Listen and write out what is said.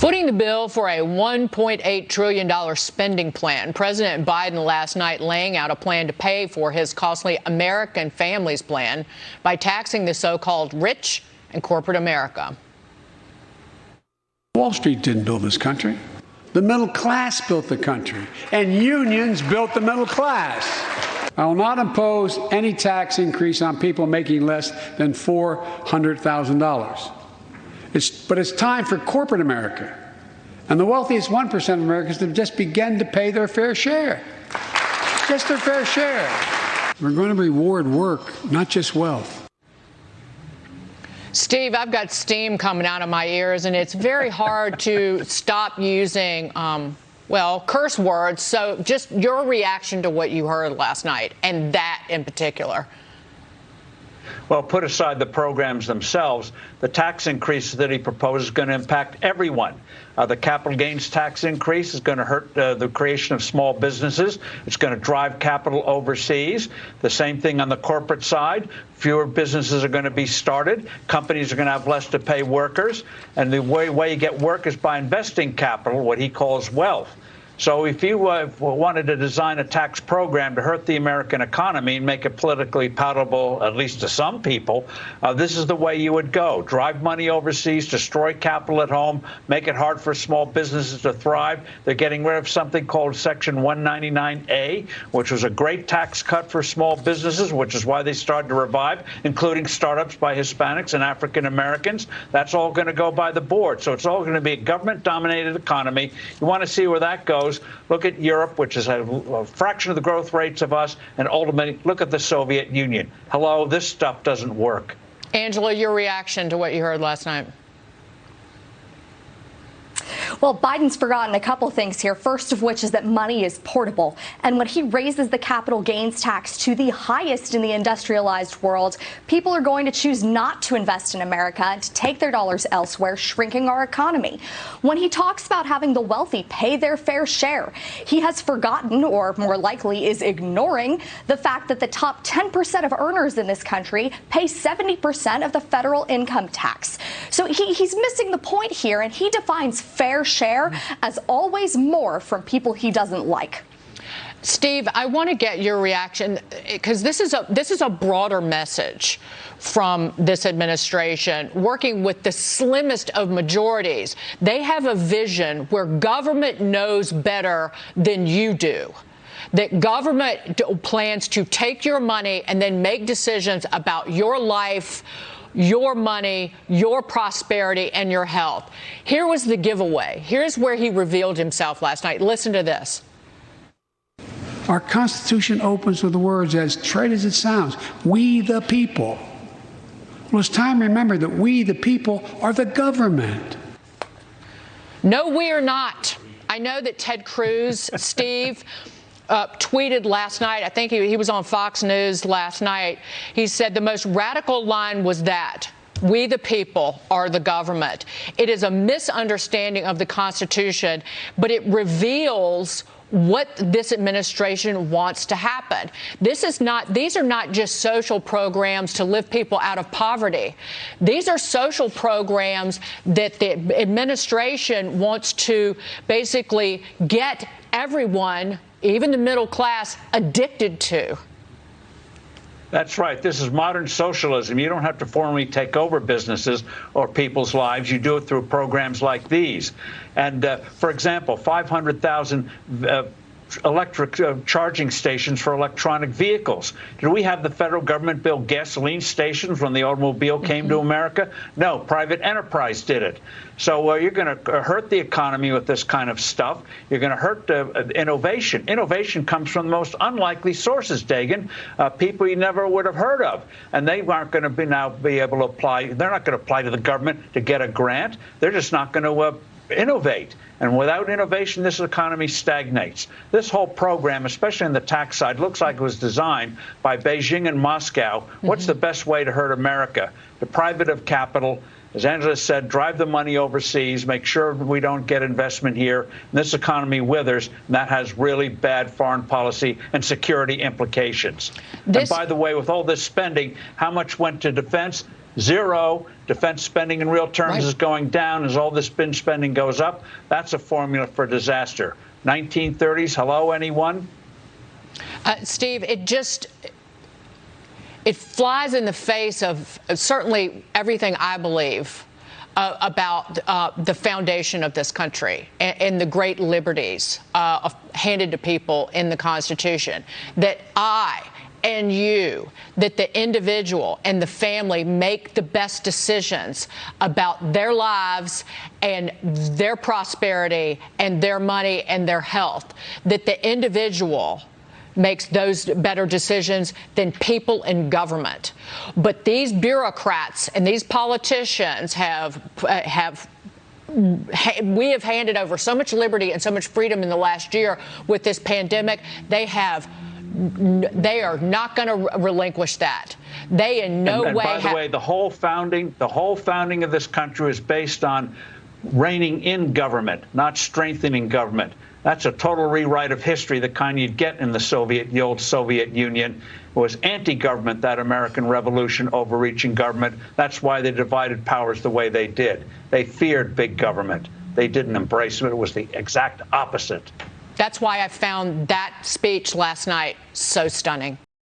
Footing the bill for a $1.8 trillion spending plan, President Biden last night laying out a plan to pay for his costly American Families Plan by taxing the so-called rich and corporate America. Wall Street didn't build this country. The middle class built the country, and unions built the middle class. I will not impose any tax increase on people making less than $400,000. But it's time for corporate America and the wealthiest 1% of Americans to just begin to pay their fair share. Just their fair share. We're going to reward work, not just wealth. Steve, I've got steam coming out of my ears, and it's very hard to stop using, curse words. So just your reaction to what you heard last night, and that in particular. Well, put aside the programs themselves, the tax increase that he proposes is going to impact everyone. The capital gains tax increase is going to hurt the creation of small businesses. It's going to drive capital overseas. The same thing on the corporate side. Fewer businesses are going to be started. Companies are going to have less to pay workers. And the way you get work is by investing capital, what he calls wealth. So if you wanted to design a tax program to hurt the American economy and make it politically palatable, at least to some people, this is the way you would go. Drive money overseas, destroy capital at home, make it hard for small businesses to thrive. They're getting rid of something called Section 199A, which was a great tax cut for small businesses, which is why they started to revive, including startups by Hispanics and African Americans. That's all going to go by the board. So it's all going to be a government-dominated economy. You want to see where that goes. Look at Europe, which is a fraction of the growth rates of us, and ultimately look at the Soviet Union. Hello, this stuff doesn't work. Angela, your reaction to what you heard last night? Well, Biden's forgotten a couple things here, first of which is that money is portable. And when he raises the capital gains tax to the highest in the industrialized world, people are going to choose not to invest in America and to take their dollars elsewhere, shrinking our economy. When he talks about having the wealthy pay their fair share, he has forgotten, or more likely is ignoring, the fact that the top 10% of earners in this country pay 70% of the federal income tax. So he's missing the point here, and he defines fair share as always more from people he doesn't like. Steve, I want to get your reaction, because this is a broader message from this administration, working with the slimmest of majorities. They have a vision where government knows better than you do. That government plans to take your money and then make decisions about your life, your money, your prosperity, and your health. Here was the giveaway. Here's where he revealed himself last night. Listen to this. Our Constitution opens with the words, as trite as it sounds, we the people. Well, it's time to remember that we the people are the government. No, we are not. I know that Ted Cruz, Steve, tweeted last night, I think he was on Fox News last night, he said the most radical line was that we the people are the government. It is a misunderstanding of the Constitution, but it reveals what this administration wants to happen. These are not just social programs to lift people out of poverty. These are social programs that the administration wants to basically get everyone, even the middle class, addicted to. That's right. This is modern socialism. You don't have to formally take over businesses or people's lives. You do it through programs like these. And, for example, 500,000 electric charging stations for electronic vehicles. Did we have the federal government build gasoline stations when the automobile came to America? No, private enterprise did it. So you're going to hurt the economy with this kind of stuff. You're going to hurt innovation. Innovation comes from the most unlikely sources, Dagan, people you never would have heard of. And they aren't going to be able to apply. They're not going to apply to the government to get a grant. They're just not going to innovate. And without innovation, this economy stagnates. This whole program, especially on the tax side, looks like it was designed by Beijing and Moscow. What's the best way to hurt America? Deprive it of capital. As Angela said, drive the money overseas, make sure we don't get investment here. And this economy withers, and that has really bad foreign policy and security implications. And by the way, with all this spending, how much went to defense? zero. Defense spending in real terms is going down as all this spin spending goes up. That's a formula for disaster. 1930s, hello, anyone? Steve, it flies in the face of certainly everything I believe about the foundation of this country and the great liberties handed to people in the Constitution, that I and you, that the individual and the family make the best decisions about their lives and their prosperity and their money and their health, that the individual makes those better decisions than people in government. But these bureaucrats and these politicians we have handed over so much liberty and so much freedom in the last year with this pandemic. They are not going to relinquish that. They in no way. By the way, the whole founding of this country is based on reigning in government, not strengthening government. That's a total rewrite of history, the kind you'd get in the old Soviet Union. It was anti-government, that American Revolution, overreaching government. That's why they divided powers the way they did. They feared big government. They didn't embrace it. It was the exact opposite. That's why I found that speech last night so stunning.